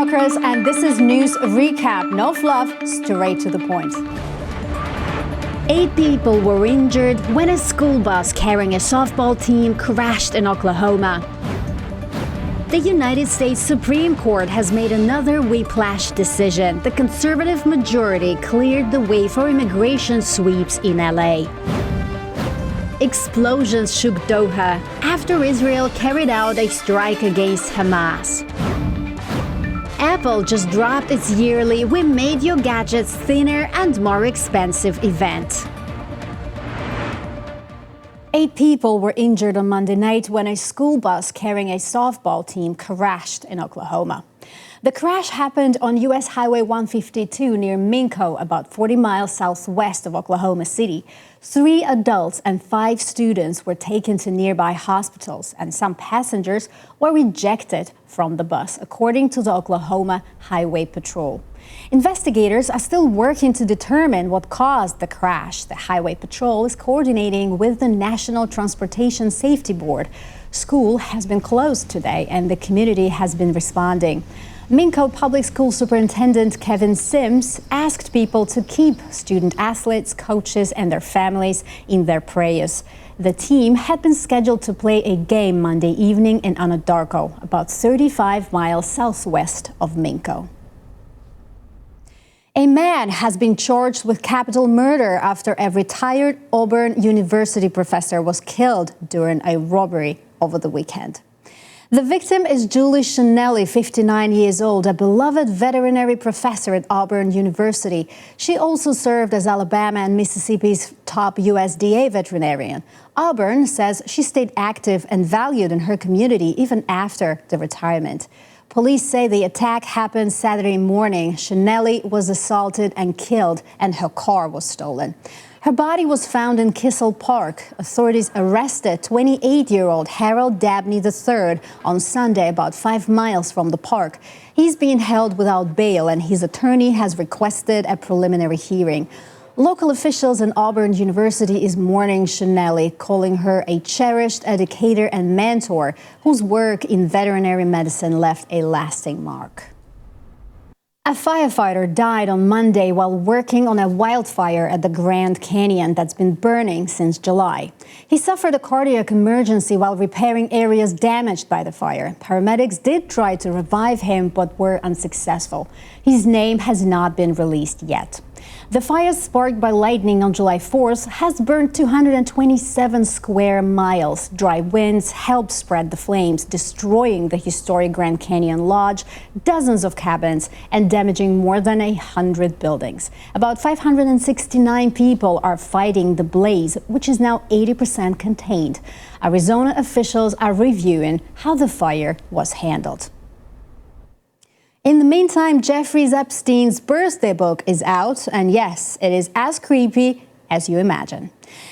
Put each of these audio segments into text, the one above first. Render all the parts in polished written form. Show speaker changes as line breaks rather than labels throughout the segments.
talkers, and this is News Recap. No fluff, straight to the point.
8 people were injured when a school bus carrying a softball team crashed in Oklahoma. The United States Supreme Court has made another whiplash decision. The conservative majority cleared the way for immigration sweeps in LA. Explosions shook Doha after Israel carried out a strike against Hamas. Apple just dropped its yearly "We Made Your Gadgets Thinner and More Expensive" event.
8 people were injured on Monday night when a school bus carrying a softball team crashed in Oklahoma. The crash happened on U.S. Highway 152 near Minco, about 40 miles southwest of Oklahoma City. 3 adults and 5 students were taken to nearby hospitals, and some passengers were rejected from the bus, according to the Oklahoma Highway Patrol. Investigators are still working to determine what caused the crash. The Highway Patrol is coordinating with the National Transportation Safety Board. School has been closed today, and the community has been responding. Minco Public School Superintendent Kevin Sims asked people to keep student athletes, coaches, and their families in their prayers. The team had been scheduled to play a game Monday evening in Anadarko, about 35 miles southwest of Minco. A man has been charged with capital murder after a retired Auburn University professor was killed during a robbery over the weekend. The victim is Julie Shanelli, 59 years old, a beloved veterinary professor at Auburn University. She also served as Alabama and Mississippi's top USDA veterinarian. Auburn says she stayed active and valued in her community even after the retirement. Police say the attack happened Saturday morning. Shanelli was assaulted and killed, and her car was stolen. Her body was found in Kissel Park. Authorities arrested 28-year-old Harold Dabney III on Sunday, about 5 miles from the park. He's being held without bail, and his attorney has requested a preliminary hearing. Local officials in Auburn University is mourning Shanelli, calling her a cherished educator and mentor whose work in veterinary medicine left a lasting mark. A firefighter died on Monday while working on a wildfire at the Grand Canyon that's been burning since July. He suffered a cardiac emergency while repairing areas damaged by the fire. Paramedics did try to revive him but were unsuccessful. His name has not been released yet. The fire, sparked by lightning on July 4th, has burned 227 square miles. Dry winds helped spread the flames, destroying the historic Grand Canyon Lodge, dozens of cabins, and damaging more than 100 buildings. About 569 people are fighting the blaze, which is now 80% contained. Arizona officials are reviewing how the fire was handled. In the meantime, Jeffrey Epstein's birthday book is out, and yes, it is as creepy as you imagine.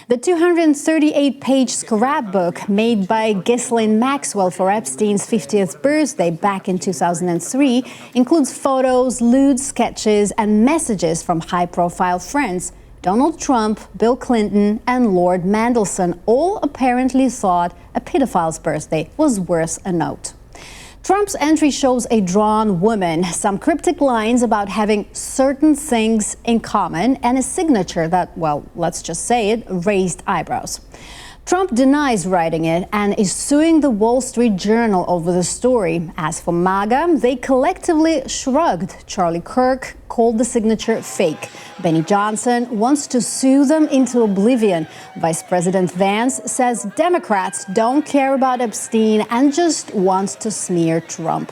The 238-page scrapbook made by Ghislaine Maxwell for Epstein's 50th birthday back in 2003 includes photos, lewd sketches, and messages from high-profile friends. Donald Trump, Bill Clinton, and Lord Mandelson all apparently thought a pedophile's birthday was worth a note. Trump's entry shows a drawn woman, some cryptic lines about having certain things in common, and a signature that, well, let's just say it, raised eyebrows. Trump denies writing it and is suing the Wall Street Journal over the story. As for MAGA, they collectively shrugged. Charlie Kirk called the signature fake. Benny Johnson wants to sue them into oblivion. Vice President Vance says Democrats don't care about Epstein and just want to smear Trump.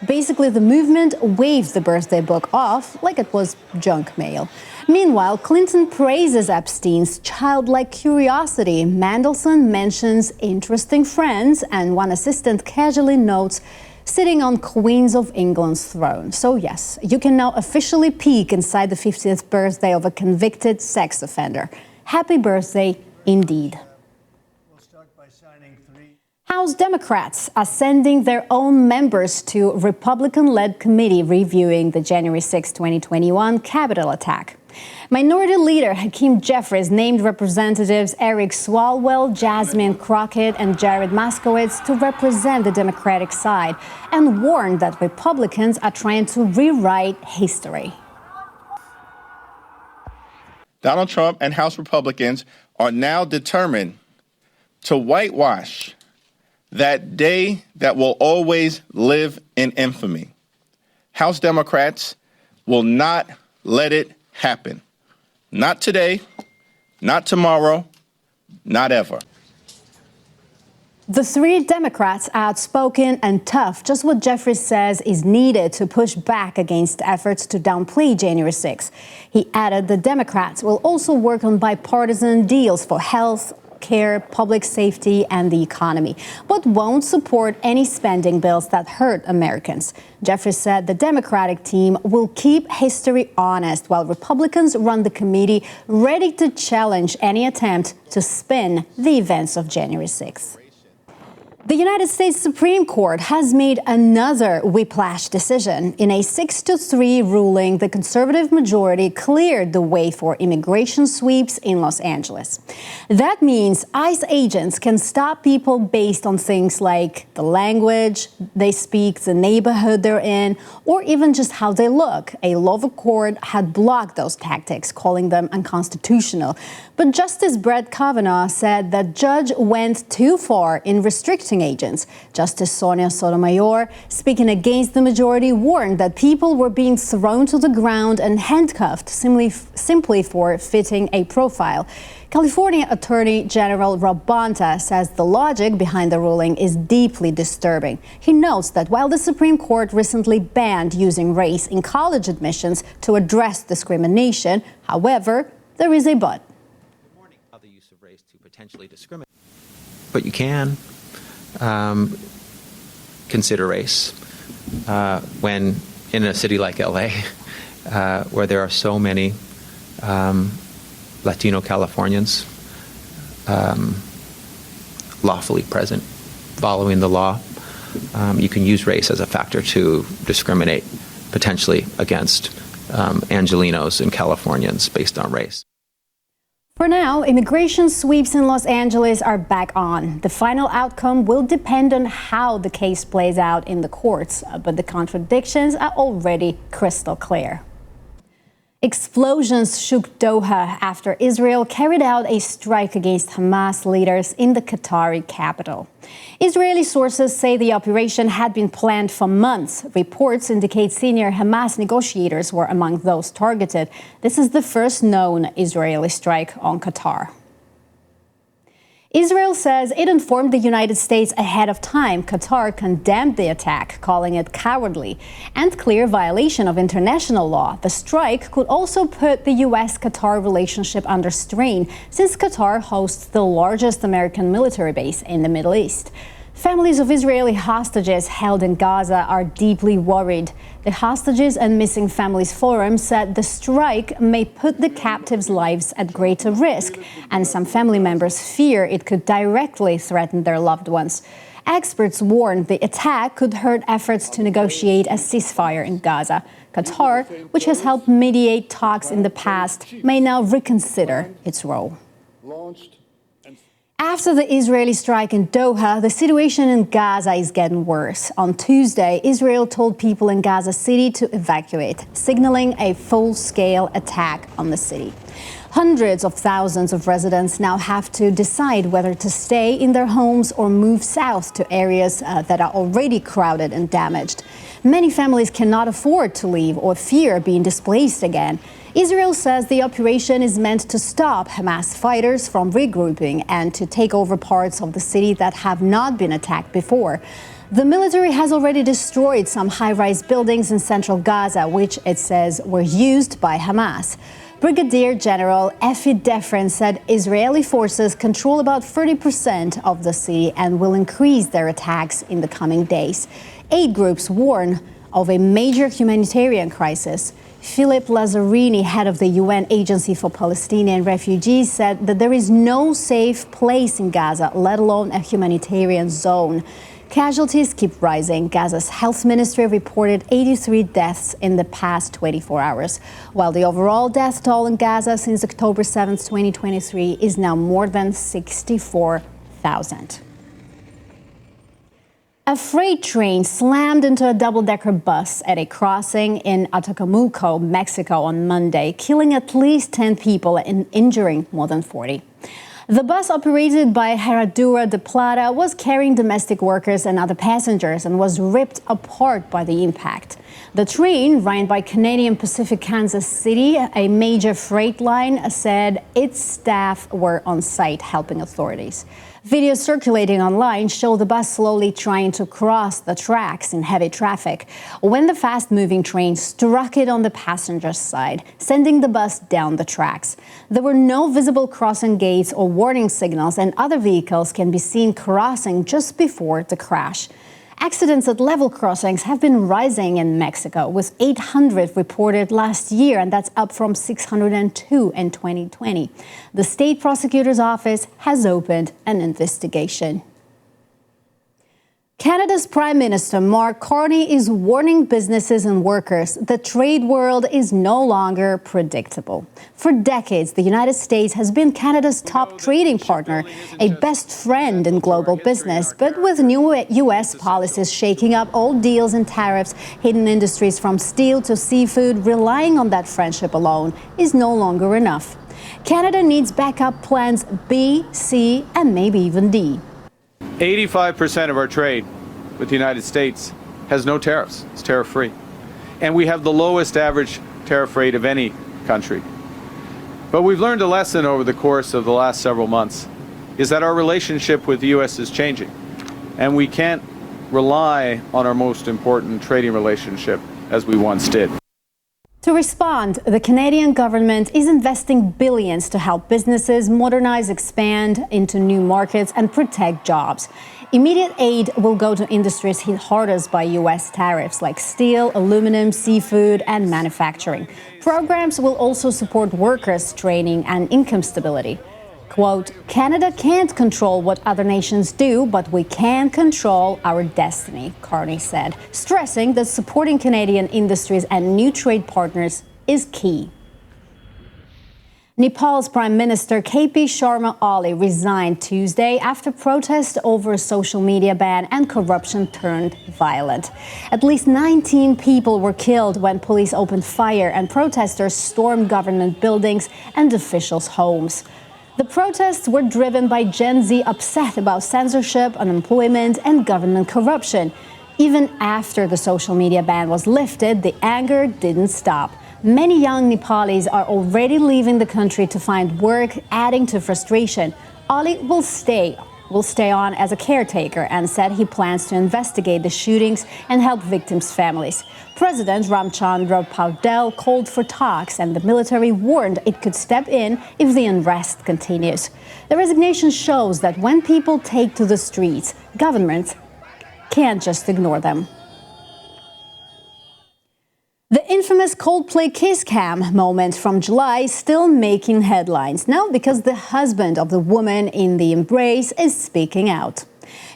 Basically, the movement waved the birthday book off like it was junk mail. Meanwhile, Clinton praises Epstein's childlike curiosity. Mandelson mentions interesting friends, and one assistant casually notes sitting on Queen of England's throne. So yes, you can now officially peek inside the 50th birthday of a convicted sex offender. Happy birthday, indeed. House Democrats are sending their own members to Republican-led committee reviewing the January 6, 2021 Capitol attack. Minority Leader Hakeem Jeffries named Representatives Eric Swalwell, Jasmine Crockett, and Jared Moskowitz to represent the Democratic side and warned that Republicans are trying to rewrite history.
Donald Trump and House Republicans are now determined to whitewash that day that will always live in infamy. House Democrats will not let it happen. Not today, not tomorrow, not ever.
The three Democrats outspoken and tough, just what Jeffries says is needed to push back against efforts to downplay January 6. He added the Democrats will also work on bipartisan deals for health care, public safety, and the economy, but won't support any spending bills that hurt Americans. Jeffries said the Democratic team will keep history honest while Republicans run the committee ready to challenge any attempt to spin the events of January 6th. The United States Supreme Court has made another whiplash decision. In a 6-3 ruling, the conservative majority cleared the way for immigration sweeps in Los Angeles. That means ICE agents can stop people based on things like the language they speak, the neighborhood they're in, or even just how they look. A lower court had blocked those tactics, calling them unconstitutional. But Justice Brett Kavanaugh said that judge went too far in restricting agents. Justice Sonia Sotomayor, speaking against the majority, warned that people were being thrown to the ground and handcuffed simply for fitting a profile. California Attorney General Rob Bonta says the logic behind the ruling is deeply disturbing. He notes that while the Supreme Court recently banned using race in college admissions to address discrimination, however, there is a but.
The use of race to potentially discriminate, but you can consider race when in a city like LA, where there are so many Latino Californians lawfully present, following the law. You can use race as a factor to discriminate potentially against Angelenos and Californians based on race.
For now, immigration sweeps in Los Angeles are back on. The final outcome will depend on how the case plays out in the courts, but the contradictions are already crystal clear. Explosions shook Doha after Israel carried out a strike against Hamas leaders in the Qatari capital. Israeli sources say the operation had been planned for months. Reports indicate senior Hamas negotiators were among those targeted. This is the first known Israeli strike on Qatar. Israel says it informed the United States ahead of time. Qatar condemned the attack, calling it cowardly and clear violation of international law. The strike could also put the U.S.-Qatar relationship under strain, since Qatar hosts the largest American military base in the Middle East. Families of Israeli hostages held in Gaza are deeply worried. The Hostages and Missing Families Forum said the strike may put the captives' lives at greater risk, and some family members fear it could directly threaten their loved ones. Experts warned the attack could hurt efforts to negotiate a ceasefire in Gaza. Qatar, which has helped mediate talks in the past, may now reconsider its role. After the Israeli strike in Doha, the situation in Gaza is getting worse. On Tuesday, Israel told people in Gaza City to evacuate, signaling a full-scale attack on the city. Hundreds of thousands of residents now have to decide whether to stay in their homes or move south to areas that are already crowded and damaged. Many families cannot afford to leave or fear being displaced again. Israel says the operation is meant to stop Hamas fighters from regrouping and to take over parts of the city that have not been attacked before. The military has already destroyed some high-rise buildings in central Gaza, which it says were used by Hamas. Brigadier General Efi Defrin said Israeli forces control about 30% of the city and will increase their attacks in the coming days. Aid groups warn of a major humanitarian crisis. Philip Lazzarini, head of the UN Agency for Palestinian Refugees, said that there is no safe place in Gaza, let alone a humanitarian zone. Casualties keep rising. Gaza's health ministry reported 83 deaths in the past 24 hours, while the overall death toll in Gaza since October 7, 2023 is now more than 64,000. A freight train slammed into a double-decker bus at a crossing in Atacamulco, Mexico on Monday, killing at least 10 people and injuring more than 40. The bus, operated by Herradura de Plata, was carrying domestic workers and other passengers and was ripped apart by the impact. The train, run by Canadian Pacific Kansas City, a major freight line, said its staff were on site helping authorities. Videos circulating online show the bus slowly trying to cross the tracks in heavy traffic when the fast-moving train struck it on the passenger's side, sending the bus down the tracks. There were no visible crossing gates or warning signals, and other vehicles can be seen crossing just before the crash. Accidents at level crossings have been rising in Mexico, with 800 reported last year, and that's up from 602 in 2020. The state prosecutor's office has opened an investigation. Canada's Prime Minister Mark Carney is warning businesses and workers the trade world is no longer predictable. For decades, the United States has been Canada's top trading partner, a best friend in global business. But with new U.S. policies shaking up old deals and tariffs, hidden industries from steel to seafood, relying on that friendship alone is no longer enough. Canada needs backup plans B, C, and maybe even D.
85% of our trade with the United States has no tariffs. It's tariff-free. And we have the lowest average tariff rate of any country. But we've learned a lesson over the course of the last several months, is that our relationship with the U.S. is changing. And we can't rely on our most important trading relationship as we once did.
To respond, the Canadian government is investing billions to help businesses modernize, expand into new markets, and protect jobs. Immediate aid will go to industries hit hardest by U.S. tariffs like steel, aluminum, seafood, and manufacturing. Programs will also support workers' training and income stability. Quote, Canada can't control what other nations do, but we can control our destiny, Carney said, stressing that supporting Canadian industries and new trade partners is key. Nepal's Prime Minister KP Sharma Oli resigned Tuesday after protests over a social media ban and corruption turned violent. At least 19 people were killed when police opened fire and protesters stormed government buildings and officials' homes. The protests were driven by Gen Z upset about censorship, unemployment, and government corruption. Even after the social media ban was lifted, the anger didn't stop. Many young Nepalis are already leaving the country to find work, adding to frustration. Ali will stay on as a caretaker and said he plans to investigate the shootings and help victims' families. President Ramchandra Paudel called for talks, and the military warned it could step in if the unrest continues. The resignation shows that when people take to the streets, governments can't just ignore them. The infamous Coldplay kiss cam moment from July is still making headlines now because the husband of the woman in the embrace is speaking out.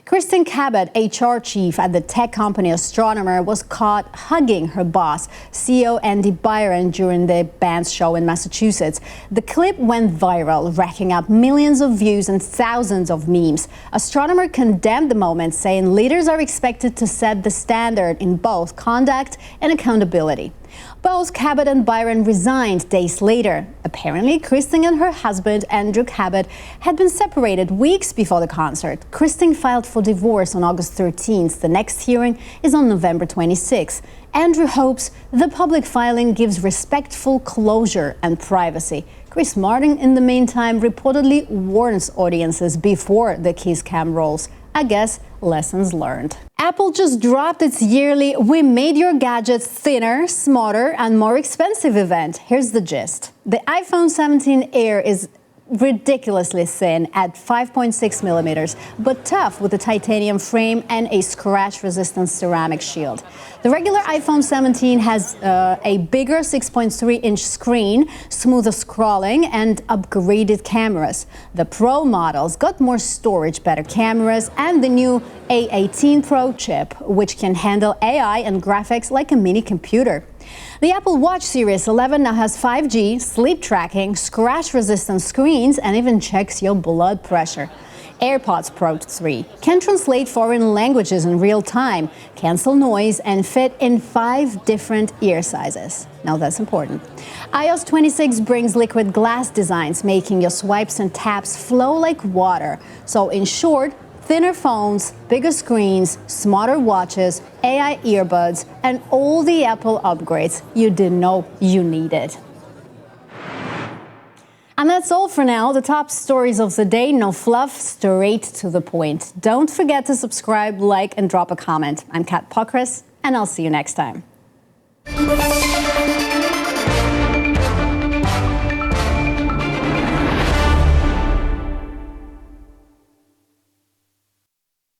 Kristen Cabot, HR chief at the tech company Astronomer, was caught hugging her boss, CEO Andy Byron, during the band's show in Massachusetts. The clip went viral, racking up millions of views and thousands of memes. Astronomer condemned the moment, saying leaders are expected to set the standard in both conduct and accountability. Both Cabot and Byron resigned days later. Apparently, Kristen and her husband, Andrew Cabot, had been separated weeks before the concert. Kristen filed for divorce on August 13th. The next hearing is on November 26th. Andrew hopes the public filing gives respectful closure and privacy. Chris Martin, in the meantime, reportedly warns audiences before the kiss cam rolls. I guess lessons learned. Apple just dropped its yearly We Made Your Gadgets Thinner, Smarter and More Expensive event. Here's the gist. The iPhone 17 Air is ridiculously thin at 5.6 millimeters, but tough with a titanium frame and a scratch-resistant ceramic shield. The regular iPhone 17 has a bigger 6.3-inch screen, smoother scrolling, and upgraded cameras. The Pro models got more storage, better cameras, and the new A18 Pro chip, which can handle AI and graphics like a mini computer. The Apple Watch Series 11 now has 5G, sleep tracking, scratch-resistant screens, and even checks your blood pressure. AirPods Pro 3 can translate foreign languages in real time, cancel noise, and fit in 5 different ear sizes. Now that's important. iOS 26 brings liquid glass designs, making your swipes and taps flow like water. So in short, thinner phones, bigger screens, smarter watches, AI earbuds, and all the Apple upgrades you didn't know you needed. And that's all for now. The top stories of the day, no fluff, straight to the point. Don't forget to subscribe, like, and drop a comment. I'm Kat Pokris, and I'll see you next time.